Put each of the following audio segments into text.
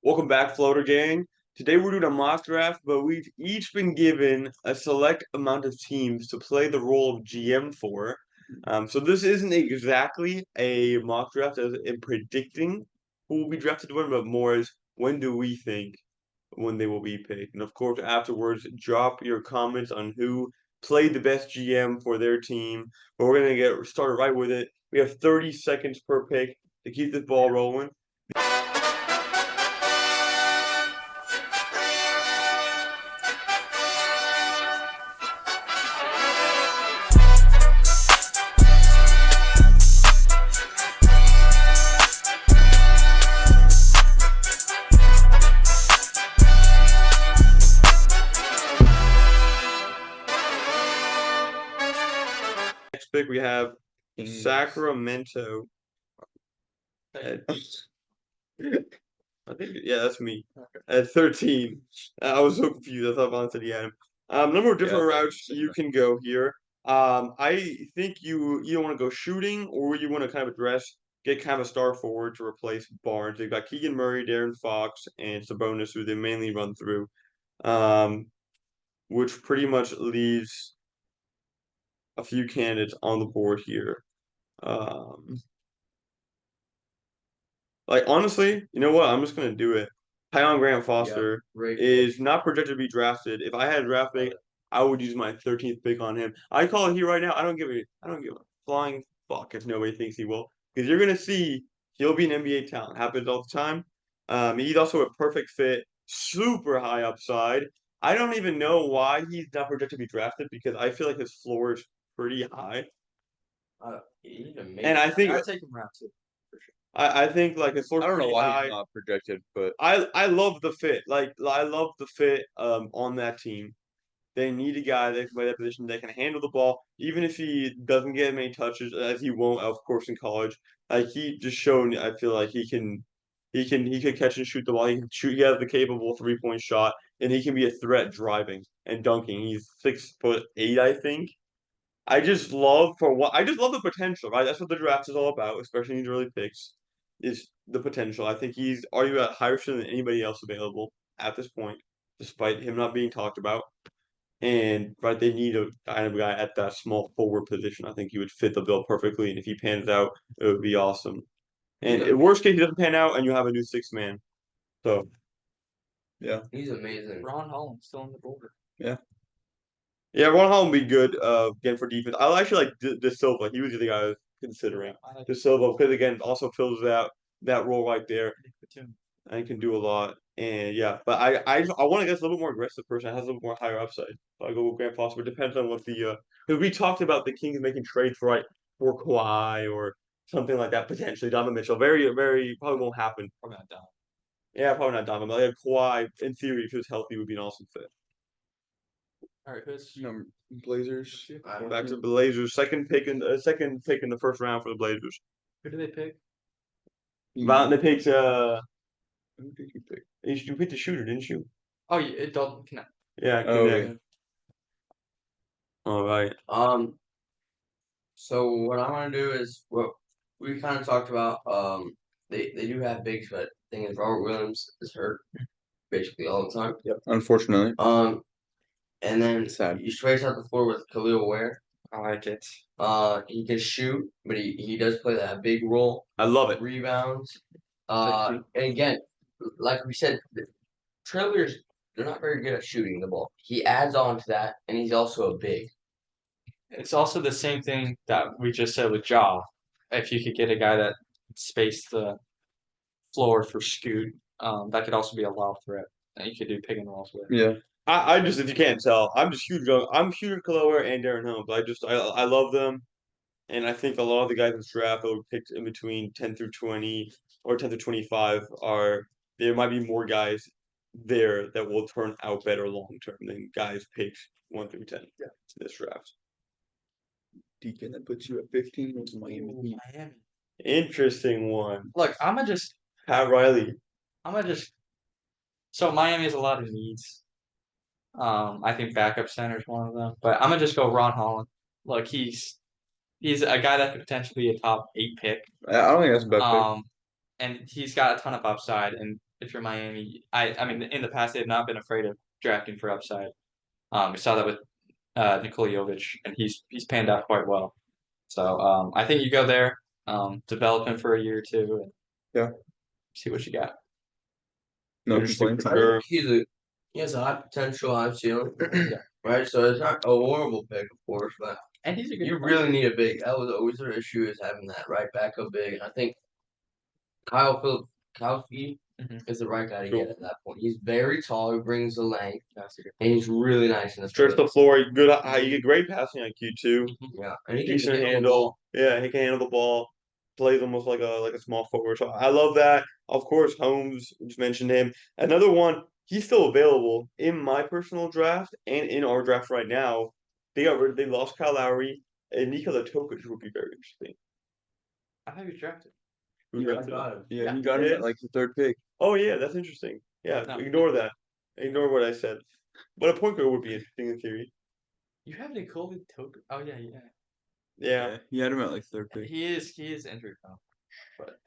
Welcome back, Floater Gang. Today we're doing a mock draft, but we've each been given a select amount of teams to play the role of GM for. So this isn't exactly a mock draft as in predicting who will be drafted to win, but more as when do we think when they will be picked. And of course, afterwards, drop your comments on who played the best GM for their team. But we're gonna get started right with it. We have 30 seconds per pick to keep this ball rolling. Next pick we have Sacramento. At, I think that's me. At 13. I was so confused. I thought Vaughn said he had him. Number of different routes you can go here. I think you either want to go shooting or you want to kind of get kind of a star forward to replace Barnes. They've got Keegan Murray, Darren Fox, and Sabonis, who they mainly run through. Which pretty much leaves a few candidates on the board here. Like honestly, you know what? I'm just gonna do it. Tyon Grant Foster is not projected to be drafted. If I had a draft pick, I would use my 13th pick on him. I call it here right now. I don't give a flying fuck if nobody thinks he will. Because you're gonna see he'll be an NBA talent. Happens all the time. He's also a perfect fit, super high upside. I don't even know why he's not projected to be drafted because I feel like his floor is pretty high. He's amazing. And I think I'd take him round two for sure. I think like his floor I don't know why high. he's not projected, but I love the fit. Like I love the fit on that team. They need a guy that can play that position that can handle the ball, even if he doesn't get many touches, as he won't, of course, in college. Like he just shown, I feel like he can catch and shoot the ball. He can shoot. He has the capable 3-point shot, and he can be a threat driving and dunking. He's 6'8", I think. I just love the potential, right? That's what the draft is all about, especially in these early picks, is the potential. I think he's arguably at higher than anybody else available at this point, despite him not being talked about. And right, they need a kind of guy at that small forward position. I think he would fit the bill perfectly, and if he pans out, it would be awesome. And in worst case, he doesn't pan out, and you have a new sixth man. So, yeah, he's amazing. Ron Holland still on the board. Yeah. Yeah, Ron Holland would be good again for defense. I actually like De Silva. He was the guy I was considering. De Silva, because again, also fills that role right there and can do a lot. And yeah, but I want to get a little bit more aggressive person that has a little more higher upside. So I go with Grant Foster. It depends on what the because we talked about the Kings making trades for Kawhi or something like that potentially. Donovan Mitchell, very probably won't happen. Probably not down. Yeah, probably not Donovan. But like Kawhi, in theory, if he was healthy, would be an awesome fit. All right, who's Blazers. Back to the Blazers. Second pick in the first round for the Blazers. who do they pick? They picked Who did you pick? you picked the shooter, didn't you? Oh, yeah, it Dalton Connect. Yeah, Oh, Connect. yeah. All right. So what I want to do is what we kind of talked about. They do have bigs, but the thing is, Robert Williams is hurt basically all the time. Yep. Unfortunately. And then Sad. you space out the floor with Khalil Ware. I like it. He can shoot, but he does play that big role. I love it. Rebounds. And again, like we said, the Trailblazers, they're not very good at shooting the ball. He adds on to that, and he's also a big. It's also the same thing that we just said with Ja. If you could get a guy that spaced the floor for Scoot, that could also be a lob threat that you could do pick and rolls with. Yeah. I just, if you can't tell, I'm huge on Khalil Ware and Darren Holmes. I love them, and I think a lot of the guys in this draft that were picked in between 10 through 20 or 10 through 25 there might be more guys there that will turn out better long term than guys picked 1 through 10 in this draft. Deacon, that puts you at 15 with Miami Heat. Miami. Interesting one. Look, Pat Riley. So Miami has a lot of needs. I think backup center is one of them, but I'm gonna just go Ron Holland. Look, he's a guy that could potentially be a top 8 pick. I don't think that's a bad pick. And he's got a ton of upside, and if you're Miami, I mean, in the past they've not been afraid of drafting for upside. We saw that with Nikola Jovic, and he's panned out quite well. So I think you go there, develop him for a year or two, and Yeah. see what you got. No Interesting complaints. for I sure. think he has a high potential, high ceiling. Right, so it's not a horrible pick, of course, but And he's a good. you really need a big. That was always their issue is having that right backup big. And I think Kyle Fee Mhm. is the right guy to Cool. get at that point. He's very tall, he brings the length, and he's really nice in the Stretch field. the floor. Good. You get great passing IQ too. Yeah, and he can Decent handle the handle. ball. Yeah, he can handle the ball. Plays almost like a small forward. So I love that. Of course, Holmes just mentioned him. Another one. He's still available in my personal draft and in our draft right now. They lost Kyle Lowry and Nikola Tokic would be very interesting. I thought he was drafted. Who Yeah, drafted him? him. Yeah, Yeah, you got it him is. at like the 3rd pick. Oh yeah, that's interesting. Yeah, No. ignore that. Ignore what I said. But a point guard would be interesting in theory. You have Nikola Tokic. Oh yeah. Yeah, You had him at like 3rd pick. He is injury prone, but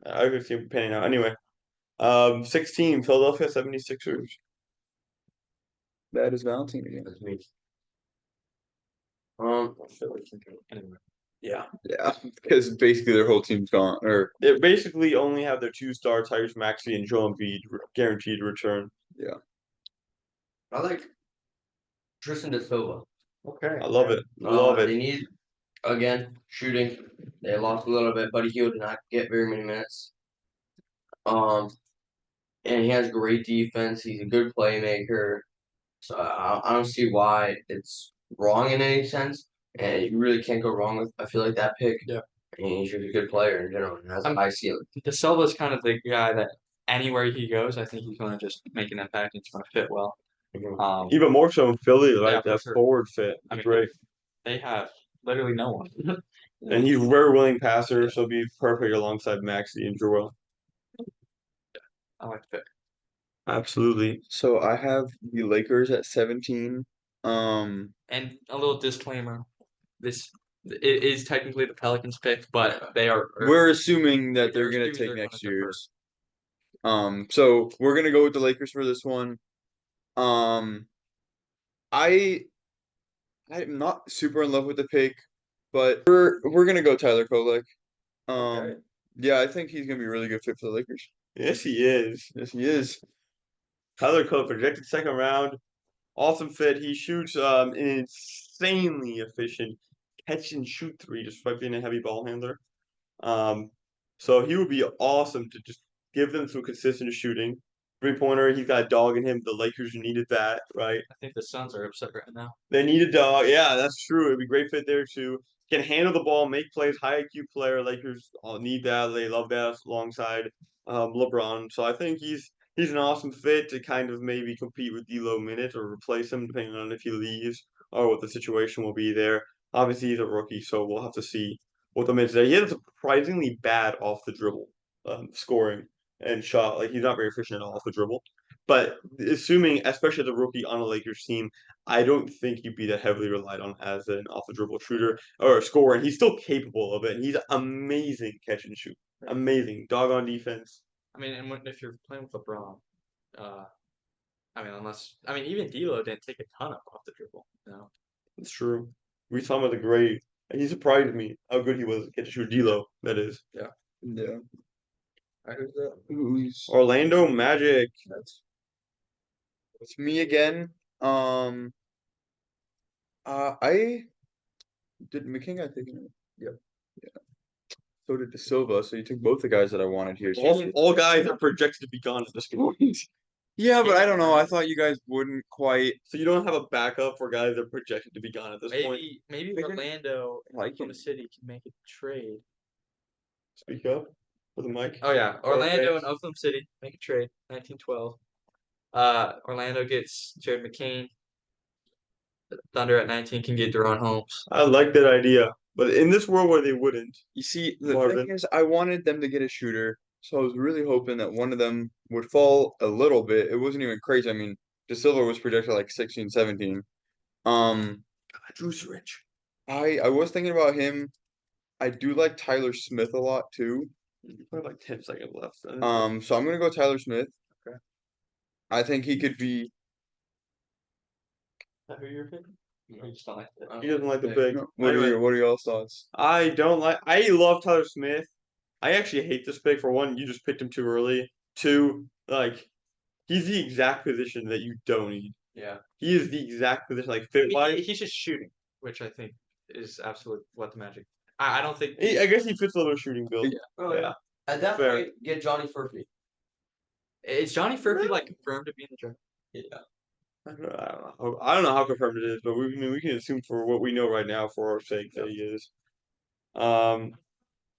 I could see him panning out. Anyway, 16, Philadelphia 76ers. That is Valentine again. That's me. anyway. Yeah. Yeah, because basically their whole team's gone. Or They basically only have their 2 star Tyrese Maxey and Joel Embiid guaranteed return. I like Tristan De Silva. Okay. I love it. Love They it. need again shooting. They lost a little bit, but he did not get very many minutes. And he has great defense. He's a good playmaker. So I don't see why it's wrong in any sense. And you really can't go wrong with. I feel like that pick. Yeah. And he's just a good player in general and has a high ceiling. De Silva's kind of the guy that anywhere he goes, I think he's going to just make an impact. He's going to fit well. Even more so in Philly, right? Yeah, for That sure. forward fit. I mean, Great. they have literally no one. And he's a very willing passer, so be perfect alongside Maxey and Joel. I like the pick. Absolutely. so I have the Lakers at 17. And a little disclaimer: this it is technically the Pelicans' pick, but they are. We're assuming that they're They're gonna assuming take they're next gonna defer. year's. So we're gonna go with the Lakers for this one. I'm not super in love with the pick, but we're gonna go Tyler Kolek. Okay. Yeah, I think he's gonna be a really good fit for the Lakers. Yes, he is. Yes, he is. Tyler Coe projected 2nd round. Awesome fit. He shoots an insanely efficient catch and shoot 3, despite being a heavy ball handler. So he would be awesome to just give them some consistent shooting. 3-pointer, he's got a dog in him. The Lakers needed that, right? I think the Suns are upset right now. They need a dog. Yeah, that's true. It'd be a great fit there too. Can handle the ball, make plays, high IQ player. Lakers all need that. They love that alongside LeBron. So I think he's an awesome fit to kind of maybe compete with D'Lo minutes or replace him depending on if he leaves or what the situation will be there. Obviously, he's a rookie, so we'll have to see what the minutes are. He has surprisingly bad off the dribble scoring and shot. Like he's not very efficient at all off the dribble. But assuming, especially as a rookie on a Lakers team, I don't think he'd be that heavily relied on as an off the dribble shooter or a scorer. And he's still capable of it. And he's amazing catch and shoot. Amazing. Dog on defense. I mean, and if you're playing with LeBron, even D'Lo didn't take a ton of off the dribble. No. That's true. We saw him as a great. He surprised me how good he was at catch and shoot. D'Lo, that is. Yeah. Who's that? Who's Orlando Magic. It's me again. I did McKinnon taken it. Yep. Yeah. So did De Silva. So you took both the guys that I wanted here. All guys are projected to be gone at this point. Yeah, but I don't know. I thought you guys wouldn't quite So you don't have a backup for guys that are projected to be gone at this point. Maybe Figured- Orlando, like Oklahoma him. City can make a trade. Speak up for the mic. Oh yeah, Orlando Okay. and Oklahoma City make a trade. 1912. Orlando gets Jared McCain. The Thunder at 19 can get Deron Holmes. I like that idea. But in this world where they wouldn't, You see, the Marvin. thing is, I wanted them to get a shooter, so I was really hoping that one of them would fall a little bit. It wasn't even crazy. I mean, De Silva was projected like 16, 17. Drew's rich. I was thinking about him. I do like Tyler Smith a lot too. Probably like 10 seconds left. So I'm gonna go Tyler Smith. Okay. I think he could be. Is that who you're picking? Or you just don't like it? He doesn't like the big. What Anyway, are y'all's thoughts? I don't like. I love Tyler Smith. I actually hate this pick. For one, you just picked him too early. Two, like he's the exact position that you don't need. Yeah. He is the exact position, like fit wise. He's just shooting, which I think is absolutely what the Magic. I don't think. I guess he fits a little shooting build. Oh, Yeah. At that Fair. point, get Johnny Furphy. Is Johnny Furphy like confirmed to be in the draft? Yeah. I don't know how confirmed it is, but we can assume for what we know right now for our sake that he is. I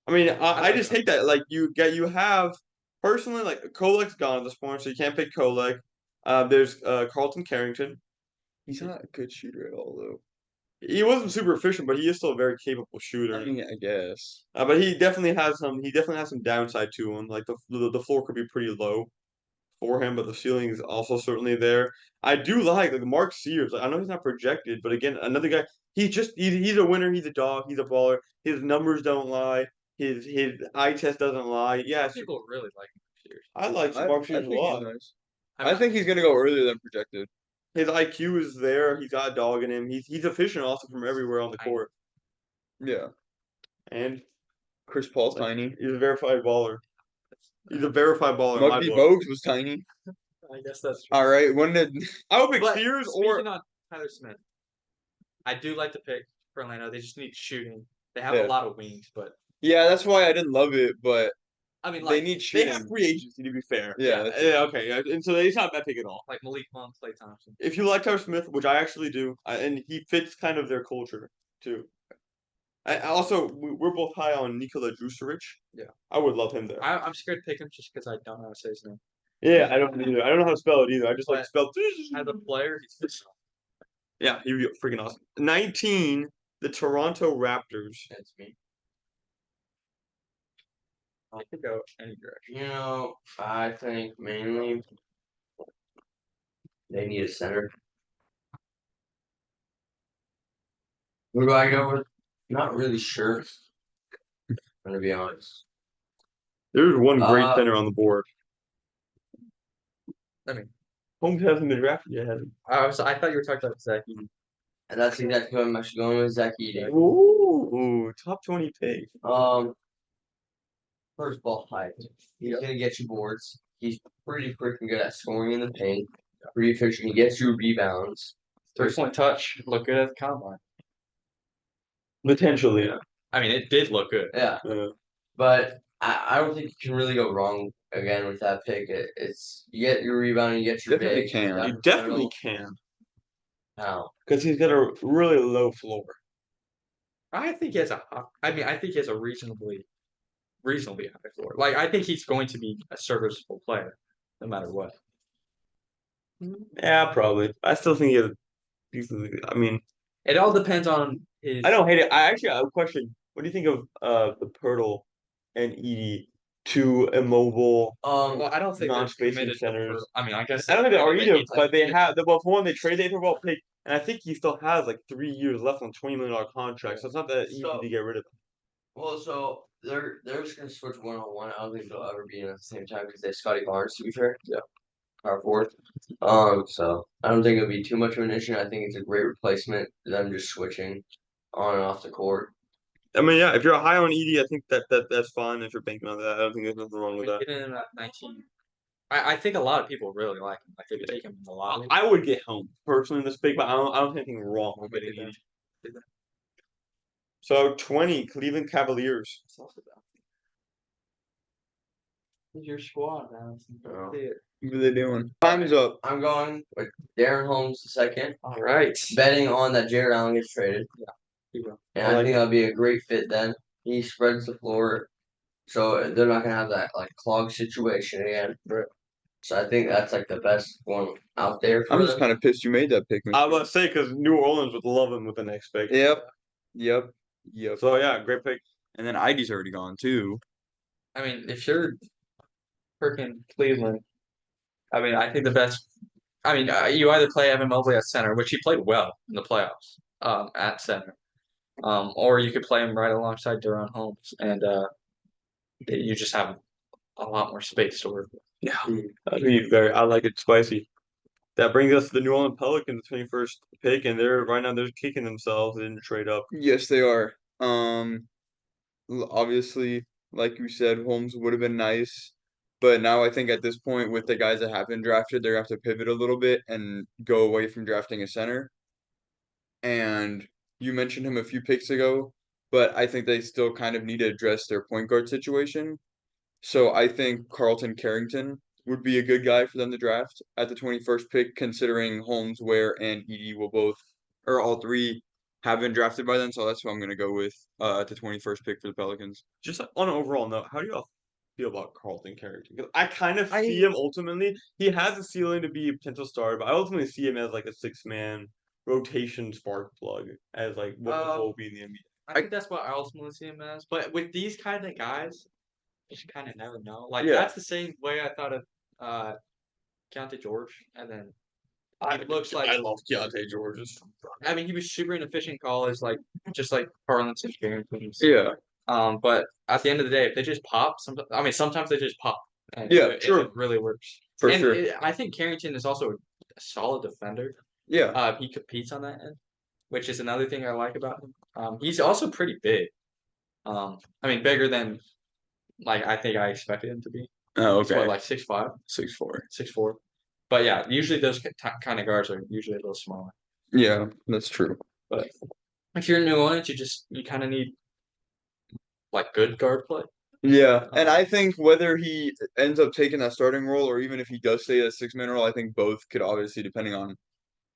mean, I just hate that. Like you have personally like Kolek's gone at this point, so you can't pick Kolek. There's Carlton Carrington. He's not a good shooter at all, though. He wasn't super efficient, but he is still a very capable shooter. I mean, I guess. But he definitely has some downside to him. Like the floor could be pretty low for him, but the ceiling is also certainly there. I do like Mark Sears. I know he's not projected, but again, another guy. He's a winner. He's a dog. He's a baller. His numbers don't lie. His eye test doesn't lie. Yeah, People really like Sears. I like Mark Sears a think he's lot. nice. I mean, I think he's gonna go earlier than projected. His IQ is there. He's got a dog in him. He's efficient also from everywhere on the court, Yeah. and Chris Paul's tiny. he's a verified baller. He's a verified baller. in my Muggsy book. Bogues was tiny. I guess that's true. All right. When did I would pick But Sears speaking or on Tyler Smith, I do like the pick for Orlando. They just need shooting. They have Yeah. a lot of wings, but Yeah, that's why I didn't love it, but I mean, they like need they shooting. have free agency to be fair. Yeah, that's Yeah, okay, yeah, and so it's not a bad pick at all. like Malik Monk, Klay Thompson. If you like Tyler Smith, which I actually do, and he fits kind of their culture too. We're both high on Nikola Vucevic. Yeah. I would love him there. I'm scared to pick him just because I don't know how to say his name. Yeah, I don't either. I don't know how to spell it either. I just like to spell. As a player, he's just Yeah, he'd be freaking awesome. 19, the Toronto Raptors. That's me. I could go any direction. I think mainly they need a center. Who do I go with? Not really sure. I'm gonna be honest. There's one great Uh, center on the board. I mean, Holmes hasn't been drafted yet, has he? I thought you were talking about Zach. And that's exactly what I'm actually going with, Zach Edey. Ooh, top 20 pick. First of all, height. He's gonna get you boards. He's pretty freaking good at scoring in the paint. Pretty efficient. He gets you rebounds. 3-point touch look good at the combine. Potentially, yeah. I mean, it did look good. Yeah. But I don't think you can really go wrong again with that pick. It's you get your rebound, you get your Definitely big. can. You definitely can. How? Because he's got a really low floor. I think he has I think he has a reasonably high floor. Like I think he's going to be a serviceable player, no matter what. Yeah, probably. I still think I mean, It all depends on his. I don't hate it. I actually have a question. What do you think of the Pirtle and Edie, two immobile? Well, I don't think they're non-spacing committed to centers. I mean, I guess I don't think they are either, it's but they have. Well, for one, they traded for pick, and I think he still has like 3 years left on $20 million contract, so it's not that easy to get rid of him. Well, so they're just gonna switch 1-on-1. I don't think they'll ever be in at the same time because they have Scotty Barnes to be fair. Yeah. Power forward. So I don't think it'll be too much of an issue. I think it's a great replacement. Them just switching on and off the court. I mean, yeah, if you're high on Edie, I think that's fine. If you're banking on that, I don't think there's nothing wrong with that. Get in at 19. I think a lot of people really like him. Like they could take him in the lottery. I would get home personally in this pick, but I don't think anything wrong with getting Edie. So 20, Cleveland Cavaliers. Who's your squad now? Oh. What are they doing? Time's up. I'm going with Darren Holmes II. All right. Betting on that Jared Allen gets traded. Yeah. And I I like think that'll be a great fit then. He spreads the floor. So they're not gonna have that like clog situation again. Right. So I think that's like the best one out there for I'm just them. kind of pissed you made that pick. I was about to say because New Orleans would love him with the next pick. Yep. So yeah, great pick. And then Ivy's already gone too. I mean, if you're freaking Cleveland, I mean, I think the best. I mean, you either play Evan Mobley at center, which he played well in the playoffs, at center, or you could play him right alongside Duran Holmes. And you just have a lot more space to work with. Yeah, I like it spicy. That brings us to the New Orleans Pelicans, 21st pick, and right now they're kicking themselves. They didn't trade up. Yes, they are. Obviously, like you said, Holmes would have been nice, but now I think at this point, with the guys that have been drafted, they're gonna have to pivot a little bit and go away from drafting a center. And you mentioned him a few picks ago, but I think they still kind of need to address their point guard situation. So I think Carlton Carrington would be a good guy for them to draft at the 21st pick, considering Holmes, Ware, and Edie will both, or all three, have been drafted by them. So that's who I'm going to go with at the 21st pick for the Pelicans. Just on an overall note, how do y'all feel about Carlton Carrington? Because I kind of see him ultimately. He has a ceiling to be a potential star, but I ultimately see him as like a six-man rotation spark plug, as like what the will be in the NBA. I think that's what I ultimately see him as. But with these kind of guys, you just kind of never know. Like Yeah. that's the same way I thought of Keontae George, and then it looks like I love Keontae George's. I mean, he was super inefficient in college, like just like Carlin's experience. Yeah. But at the end of the day, if they just pop, sometimes they just pop. And Yeah, it really works. For and sure. I think Carrington is also a solid defender. Yeah. He competes on that end, which is another thing I like about him. He's also pretty big. I mean, bigger than like I think I expected him to be. Oh, He's okay. what, like 6'5", 6'4". 6'4". But yeah, usually those kind of guards are usually a little smaller. Yeah, that's true. But if you're in New Orleans, you kind of need like good guard play. Yeah, and I think whether he ends up taking that starting role or even if he does stay a six-man role, I think both could obviously, depending on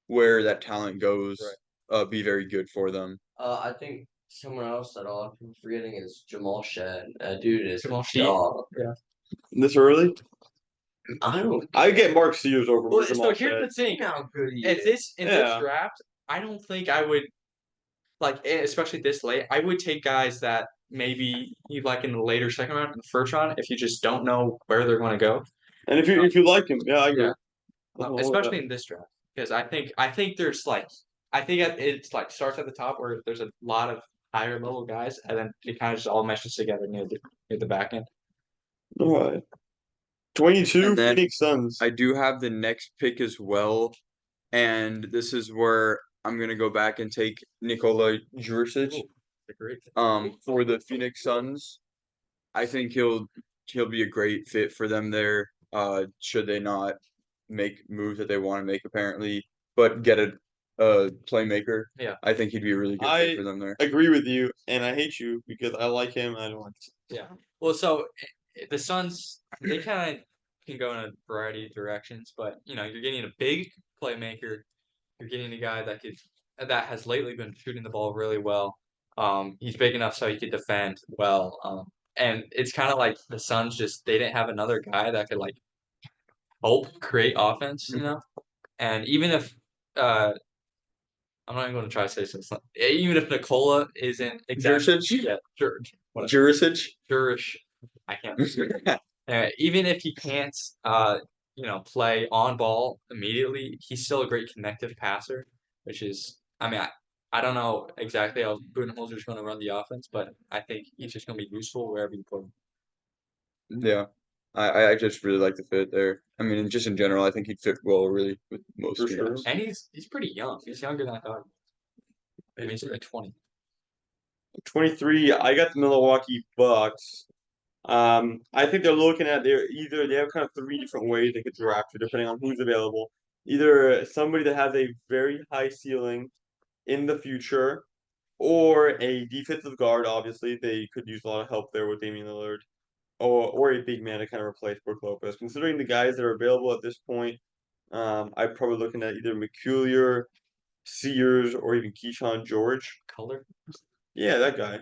where that talent goes, be very good for them. I think someone else that a lot of people forgetting is Jamal Shad. Dude is Jamal a Sheed? dog. Yeah. This early? I don't. I get Mark Sears over Well, Jamal so here's Shad. the thing. How good he In is. this draft, I don't think I would like, especially this late. I would take guys that maybe you like in the later second round, in the first round, if you just don't know where they're going to go. And if you like him, yeah, I agree. Especially in this draft, because I think there's like it's like starts at the top where there's a lot of higher level guys, and then it kind of just all meshes together near the back end. All right. 22 And then Phoenix Suns. I do have the next pick as well, and this is where I'm gonna go back and take Nikola Jurisic. For the Phoenix Suns. I think he'll be a great fit for them there. Should they not make moves that they want to make apparently, but get a playmaker. Yeah. I think he'd be a really good fit for them there. Agree with you, and I hate you because I like him. I don't like. Yeah. Well, so the Suns, they kind of can go in a variety of directions, but you're getting a big playmaker. You're getting a guy that has lately been shooting the ball really well. He's big enough so he could defend well. And it's kind of like the Suns they didn't have another guy that could like help create offense, And even if I'm not even going to try to say this, even if Nikola isn't exactly Jurisic. I can't. Even if he can't, play on ball immediately, he's still a great connective passer, which is, I don't know exactly how Budenholzer's going to run the offense, but I think he's just going to be useful wherever you put him. Yeah. I just really like the fit there. I mean, just in general, I think he'd fit well really with most For sure. And he's pretty young. He's younger than I thought. I mean, he's like 20. 23, I got the Milwaukee Bucks. I think they're looking at they have kind of three different ways they could draft you, depending on who's available. Either somebody that has a very high ceiling in the future, or a defensive guard. Obviously, they could use a lot of help there with Damian Lillard, or a big man to kind of replace Brook Lopez. Considering the guys that are available at this point, I'm probably looking at either McCullier, Sears, or even Keyshawn George. Color? Yeah, that guy.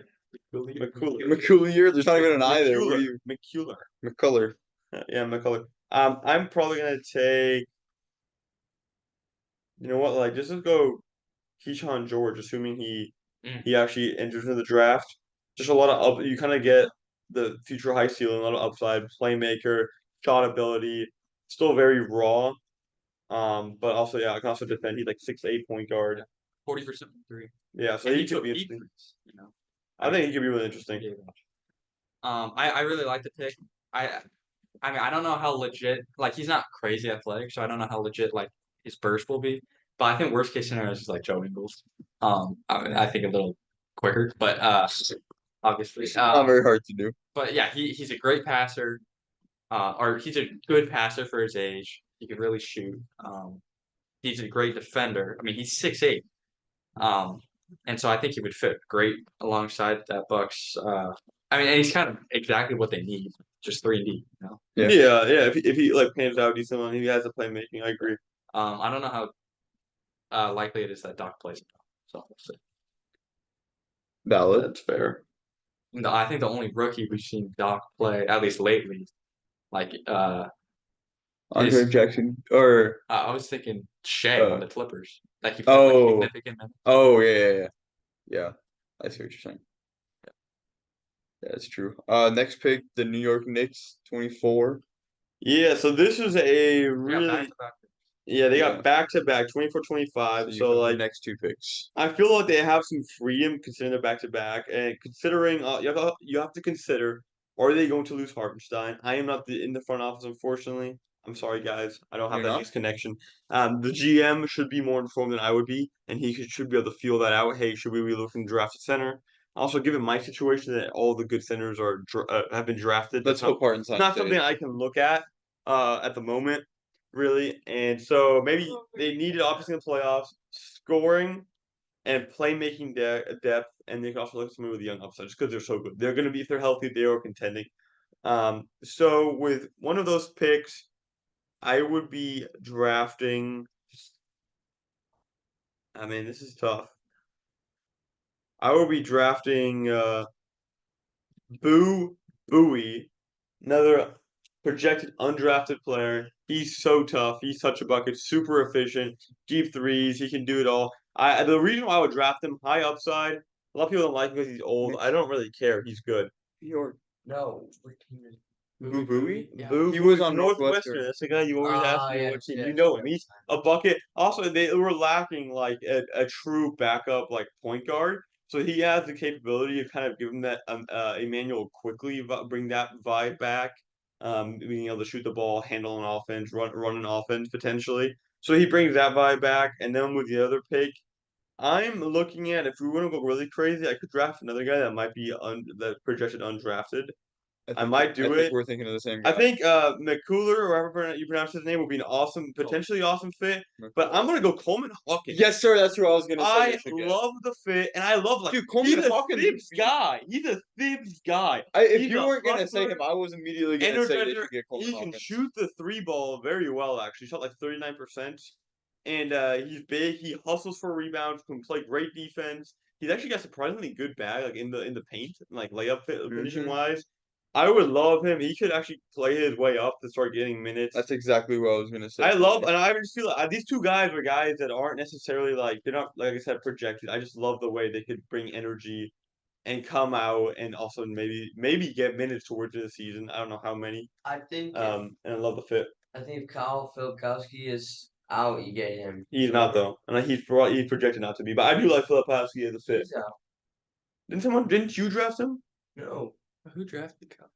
McCullier. There's not even an I there. What are you? McCullough. Yeah, McCullough. I'm probably gonna take. You know what? Like, just let's go Keyshawn George, assuming he actually enters into the draft. Just a lot of up. You kind of get the future high ceiling, a lot of upside, playmaker, shot ability, still very raw. But also, yeah, I can also defend. He's like 6'8" point guard. 40% from three. Yeah, so And he could be interesting. you know. I think he could be really interesting. I really like the pick. I mean, I don't know how legit. Like, he's not crazy athletic, so I don't know how legit like his burst will be. But I think worst case scenario is just like Joe Ingles. I mean, I think a little quicker, but obviously. Not very hard to do. But yeah, he's a great passer. Or he's a good passer for his age. He can really shoot. He's a great defender. I mean, he's 6'8". And so I think he would fit great alongside that Bucks. I mean, and he's kind of exactly what they need, just 3-and-D. You know. Yeah. Yeah. If he like pans out decently, he has the playmaking. I agree. I don't know how likely it is that Doc plays him. So we'll see. Valid. That's fair. No, I think the only rookie we've seen Doc play, at least lately, like Andre is Jackson or I was thinking Shea on the Clippers. Like he played oh. like significant minutes. Oh yeah. I see what you're saying. Yeah, that's true. Next pick, the New York Knicks, 24. Yeah, so this was a Yeah, really back-to-back. yeah, they Yeah. got back-to-back 24-25. you So have the like next two picks. I feel like they have some freedom considering they're back-to-back, and considering you have to consider, are they going to lose Hartenstein? I am not in the front office, unfortunately. I'm sorry, guys. I don't have You're that not? Knicks connection. The GM should be more informed than I would be, and he should be able to feel that out. Hey, should we be looking to draft a center? Also, given my situation that all the good centers have been drafted, Let's hope Hartenstein not stays. something I can look at the moment, really. And so maybe they needed obviously in the playoffs scoring and playmaking depth, and they can also look at somebody with a young upside just because they're so good. They're going to be, if they're healthy, they are contending. So with one of those picks, I would be drafting. I mean, this is tough. I would be drafting Bowie, another projected undrafted player. He's so tough. He's such a bucket, super efficient, deep threes. He can do it all. The reason why I would draft him, high upside. A lot of people don't like him because he's old. I don't really care. He's good. No, what team is Bowie? Yeah. Boo, He was Boo, on Northwestern. Northwestern. That's the guy you always ask me yeah, what team. yeah, You know yeah. him. He's a bucket. Also, they were lacking like a true backup like point guard. So he has the capability of kind of giving that Emmanuel quickly bring that vibe back. Being able to shoot the ball, handle an offense, run an offense potentially. So he brings that vibe back. And then with the other pick, I'm looking at if we want to go really crazy, I could draft another guy that might be that projected undrafted. I might do I think it. we're thinking of the same I guy. think McCooler, or however you pronounce his name, would be an awesome, potentially awesome fit. But I'm gonna go Coleman Hawkins. Yes, sir. That's what I was gonna say. I love the fit, and I love Dude, Coleman he's a Hawkins Thibs guy. He's a Thibs guy. If He's you a weren't gonna say hustler, him, I was immediately gonna say they energizer. should get Coleman He can Hawkins. shoot the three ball very well. Actually, shot like 39%, and he's big. He hustles for rebounds. Can play great defense. He's actually got surprisingly good bag, like in the paint, like layup finishing wise. I would love him. He could actually play his way up to start getting minutes. That's exactly what I was gonna say. And I just feel like these two guys are guys that aren't necessarily they're not, like I said, projected. I just love the way they could bring energy and come out and also maybe get minutes towards the season. I don't know how many. I think And I love the fit. if Kyle Filipowski is out, you get him. He's not though, and he's projected not to be. But I do like Filipowski as a fit. He's out. Didn't you draft him? No, Who drafted Kyle?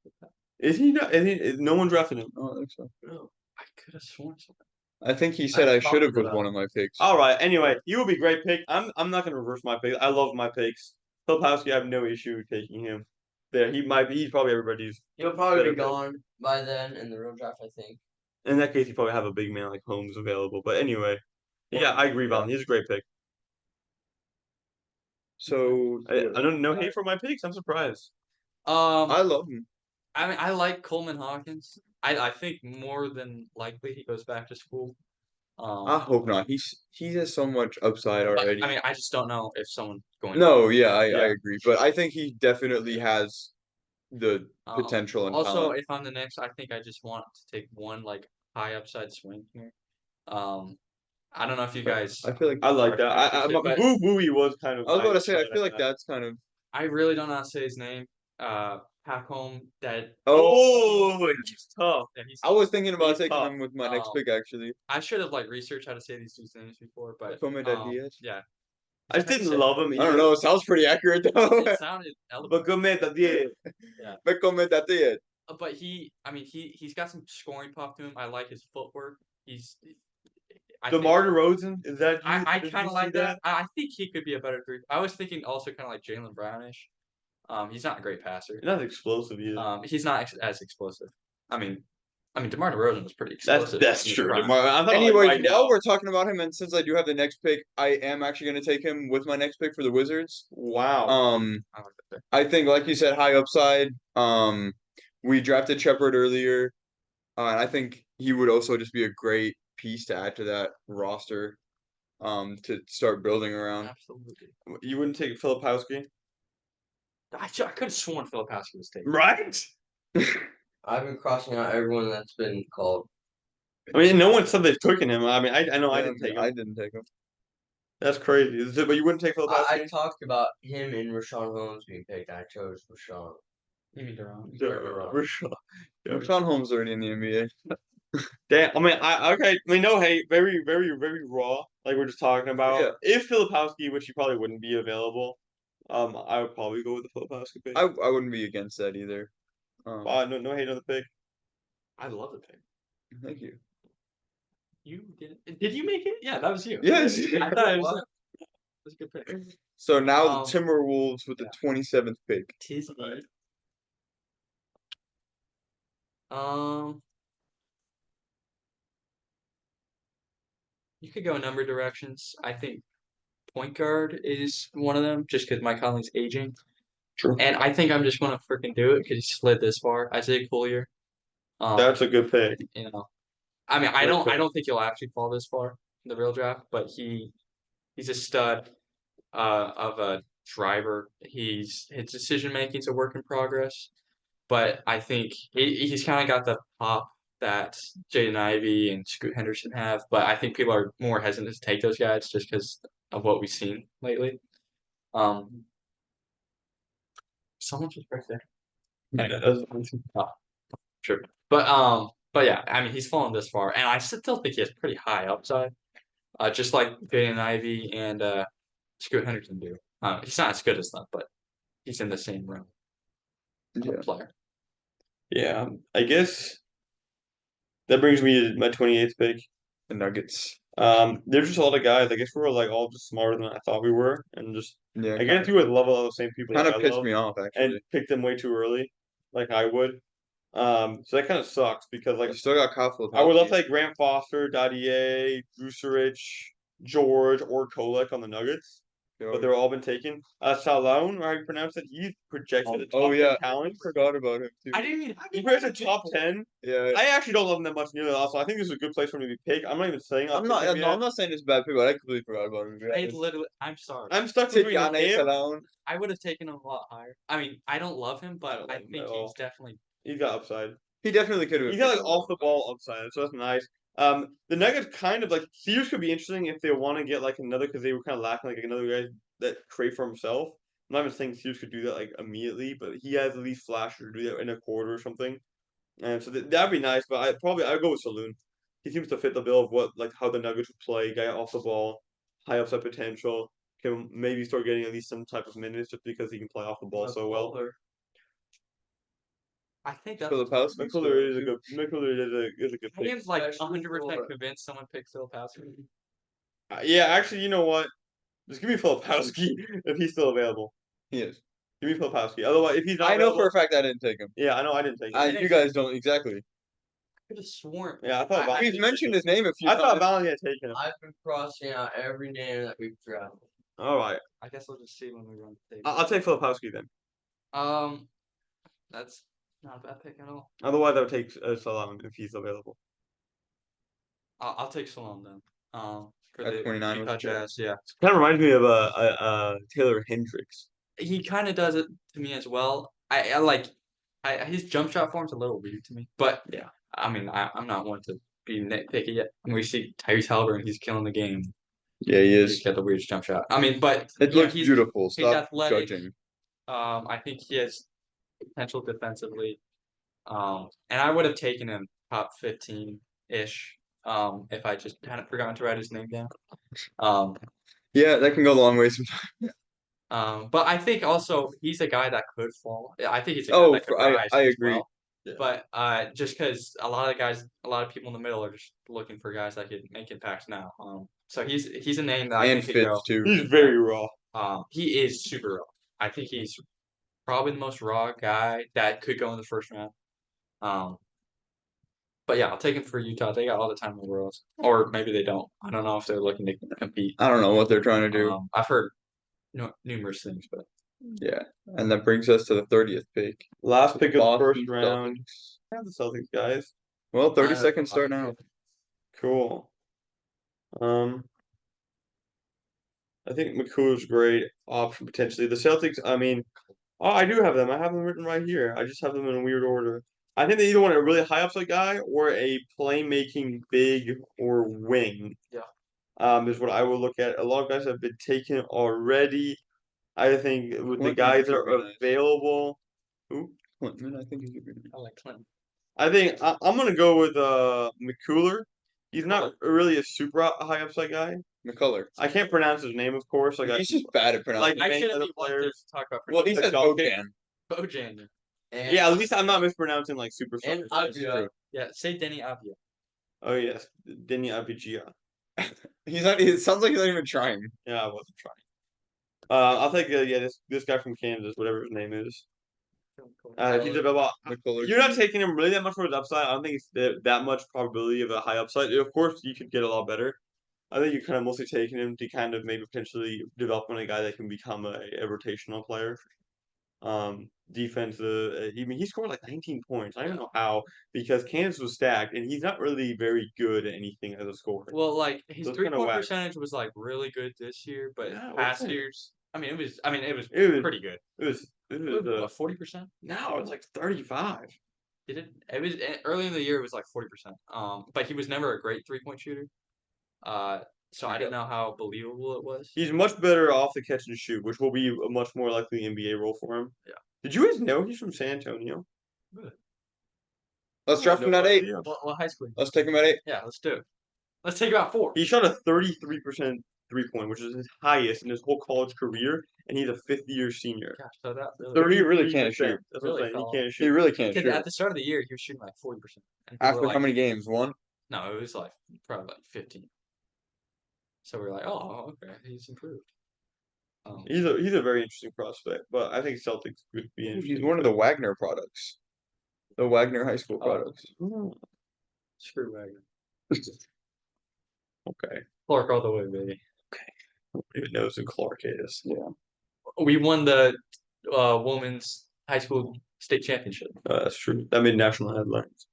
Is he not? No one drafted him. Oh, I think so. no. I could have sworn something. I think he said I should have talked was about one of my picks. All right. Anyway, he will be a great pick. I'm not gonna reverse my pick. I love my picks. Filipowski, I have no issue taking him. There, he's probably everybody's. He'll probably better be pick. gone by then in the real draft, I think. In that case, you probably have a big man like Holmes available. But anyway, yeah, I agree, Vaughn. He's a great pick. So I don't no hate for my picks. I'm surprised. I love him. I mean, I like Coleman Hawkins. I think more than likely he goes back to school. I hope not. He has so much upside But, already. I mean, I just don't know if someone's going. No, yeah, I Yeah. agree. But I think he definitely has the potential and Also, talent. if I'm the next, I think I just want to take one like high upside swing here. I don't know if you guys. I feel like I like that. But- Bowie was kind of. I was about to say. I feel like that's kind of. I really don't know how to say his name. Pacom that. Oh, he's tough. Yeah, he's. I was thinking about He's taking tough. him with my next pick actually. I should have like researched how to say these dudes' names before, but Comida Diaz? yeah. I just didn't love him I don't either. know. It sounds pretty accurate though. It sounded But eloquent. good man, yeah. Me comentate it. But he's got some scoring pop to him. I like his footwork. I think DeMar DeRozan, is that you? I Did kind you of see like that. I think he could be a better three. I was thinking also kind of like Jalen Brownish. He's not a great passer. He's not explosive either. He's not as explosive. I mean, DeMar DeRozan was pretty That's explosive. that's in his true. prime. DeMar, I'm talking Anyways, right while now. we're talking about him, and since I do have the next pick, I am actually going to take him with my next pick for the Wizards. Wow. I like that pick. I think, like you said, high upside. We drafted Shepard earlier, and I think he would also just be a great piece to add to that roster, to start building around. Absolutely. You wouldn't take Filipowski? I could have sworn Filipowski was taken. Right? I've been crossing out everyone that's been called. I mean, no one said they've taken him. I mean, I know I didn't take him. I didn't take him. That's crazy. But you wouldn't take Filipowski? I talked about him and Rashawn Holmes being picked. I chose Rashawn. You mean Durant? Rashawn. Yeah. Sean Holmes already in the NBA. Damn. I mean, okay. I mean, no hate. Very, very, very raw. Like we're just talking about. Yeah. If Filipowski, which he probably wouldn't be available, I would probably go with the Filipowski pick. I wouldn't be against that either. No hate on the pick. I love the pick. Thank you. You did you make it? Yeah, that was you. Yes. I thought it was. That was a good pick. So now Um, the Timberwolves with the 27th pick. Tis me. Um, you could go a number of directions. I think point guard is one of them, just because Mike Conley's aging. True. And I think I'm just gonna freaking do it because he slid this far. Isaiah Collier. That's a good pick. You know, I mean, I Great don't pick. think he'll actually fall this far in the real draft, but he's a stud of a driver. His decision making's a work in progress, but I think he's kind of got the pop that Jaden Ivey and Scoot Henderson have. But I think people are more hesitant to take those guys just because of what we've seen lately. Someone just right there. Anyway, sure. But yeah, I mean, he's fallen this far, and I still think he has pretty high upside. Just like Jaden Ivey and Scoot Henderson do. He's not as good as them, but he's in the same room. Yeah. Player. Yeah, I guess that brings me to my 28th pick. The Nuggets. There's just a lot of guys. I guess we were like all just smarter than I thought we were, and just Yeah. I guess you would love all the same people Kind that of I pissed love, me off and actually. picked them way too early, like I would. So that kind of sucks because like You still got Kyle I would love Filipowski. to like Grant Foster, Dadier, Vucevic, George, or Kolek on the Nuggets, but they've all been taken. Salone, or how you pronounce it, he's projected a top 10 yeah. I talent. forgot about him too. I didn't even. He projected top 10. Yeah. I actually don't love him that much nearly. Also, I think this is a good place for me to be picked. I'm not even saying I'll I'm pick not. him No, yet. I'm not saying it's a bad pick, but I completely forgot about him. I literally. I'm sorry. I'm stuck Take between Yane him. Salone. I would have taken him a lot higher. I mean, I don't love him, I but don't I love him think at all. he's definitely. He's got upside. He definitely could have. He's got like off the ball upside, so that's nice. The Nuggets kind of like Sears could be interesting if they want to get like another because they were kind of lacking like another guy that create for himself. I'm not even saying Sears could do that like immediately, but he has at least flash to do that in a quarter or something. And so that'd be nice. But I'd go with Saloon. He seems to fit the bill of what like how the Nuggets would play. Guy off the ball, high upside potential. Can maybe start getting at least some type of minutes just because he can play off the ball so well. I think that's. Filipowski. McCuller is a good. McCuller is a good I pick. am like Especially 100% for- convinced someone picked Filipowski. Yeah, actually, you know what? Just give me Filipowski if he's still available. He is. Give me Filipowski. Otherwise, if he's not I know available, for a fact I didn't take him. yeah, I know I didn't take him. You guys don't exactly. I could have sworn. Yeah, I thought I- Val- We've mentioned his name a few I times. thought Valen had taken him. I've been crossing out every name that we've drafted. All right, I guess we'll just see when we run the tape. I'll take Filipowski then. That's not a bad pick at all. Otherwise, I would take Salam if he's available. I'll take Salon then. For At the 29 Utah was good. Jazz, yeah. Kind of reminds me of Taylor Hendricks. He kind of does it to me as well. I like his jump shot form's a little weird to me, but Yeah. I mean, I'm not one to be nitpicky yet. When we see Tyrese Halliburton, he's killing the game. Yeah, he He's is. got the weirdest jump shot. I mean, but It yeah, looks he's beautiful. Stop athletic. judging. I think he has potential defensively. And I would have taken him top 15-ish. If I just hadn't forgotten to write his name down. Yeah, that can go a long way sometimes. But I think also he's a guy that could fall. I think he's a guy that could rise I as agree. well. Yeah. But just because a lot of people in the middle are just looking for guys that could make impacts now. So he's a name that I And think could go. Fitz too. He's very raw. He is super raw. I think he's probably the most raw guy that could go in the first round. But yeah, I'll take him for Utah. They got all the time in the world, or maybe they don't. I don't know if they're looking to compete. I don't know what they're trying to do. I've heard numerous things, but Yeah, and that brings us to the 30th pick. Last pick of the Boston first round. Celtics. Yeah, the Celtics guys. Well, 30 seconds start now. Cool. I think McCool's great option potentially. The Celtics, I mean, oh, I do have them. I have them written right here. I just have them in a weird order. I think they either want a really high upside guy or a playmaking big or wing. Yeah. Is what I will look at. A lot of guys have been taken already. I think with the Clinton guys that would are be nice. available. Who? Clinton, I think he's a good. I like Clinton. I think I'm gonna go with McCooler. He's not really a super high upside guy. McCullough. I can't pronounce his name, of course. Like He's just bad at pronouncing. like I many shouldn't other be one to players. talk about. Well, he said Bojan. Bojan. And, Yeah, at least I'm not mispronouncing like super. and Avdia. Yeah, say Denny Avdia. Oh yes, Denny Abidjia. He's not. It sounds like he's not even trying. Yeah, I wasn't trying. I'll take this guy from Kansas, whatever his name is. He's about. McCullough. You're not taking him really that much for his upside. I don't think it's that much probability of a high upside. Of course, you could get a lot better. I think you're kind of mostly taking him to kind of maybe potentially develop a guy that can become a rotational player. Defensive. I mean, he scored like 19 points. I don't know how because Kansas was stacked, and he's not really very good at anything as a scorer. Well, like his That's kinda 3-point whack. percentage was like really good this year, but Yeah, past okay. years, it was It was pretty good. it was 40%? no, it's like 35. It was early in the year. It was like 40%. But he was never a great 3-point shooter. So I didn't know how believable it was. He's much better off the catch and shoot, which will be a much more likely NBA role for him. Yeah. Did you guys know he's from San Antonio? Really? Let's draft him at 8. idea. What high school? Let's take him at 8. Yeah, let's do it. Let's take about 4. He shot a 33% 3-point, which is his highest in his whole college career, and he's a fifth-year senior. Gosh, so that really. 30 He really can't shoot. That's Really what I'm saying. fell He can't He shoot. really can't Because shoot. at the start of the year, he was shooting like 40%. And After like, how many games? 1. No, it was like probably like 15. So we were like, oh, okay, he's improved. He's a very interesting prospect, but I think Celtics could be interesting. He's one of the Wagner products. The Wagner High School products. Screw Wagner. Okay. Clark all the way, baby. Who even knows who Clark is? Yeah. We won the women's high school state championship. That's true. That made national headlines.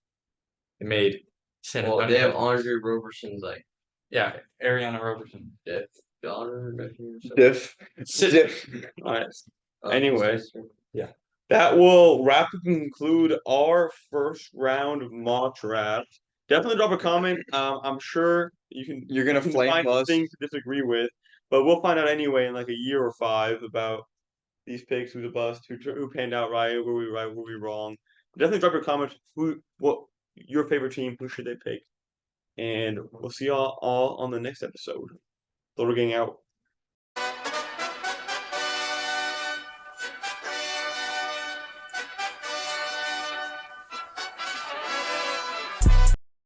It made San Well, Antonio. they have Andre Roberson's like Yeah, Ariana Robertson. daughter. Nephew, or something. Diff. All right. Oh, Anyway. sister. That will wrap and conclude our first round of mock draft. Definitely drop a comment. I'm sure You're gonna you can flame find us. things to disagree with, but we'll find out anyway in like a year or 5 about these picks, who's a bust, who panned out right, were we wrong. Definitely drop your comments. What your favorite team? Who should they pick? And we'll see y'all all on the next episode. Little Gang out.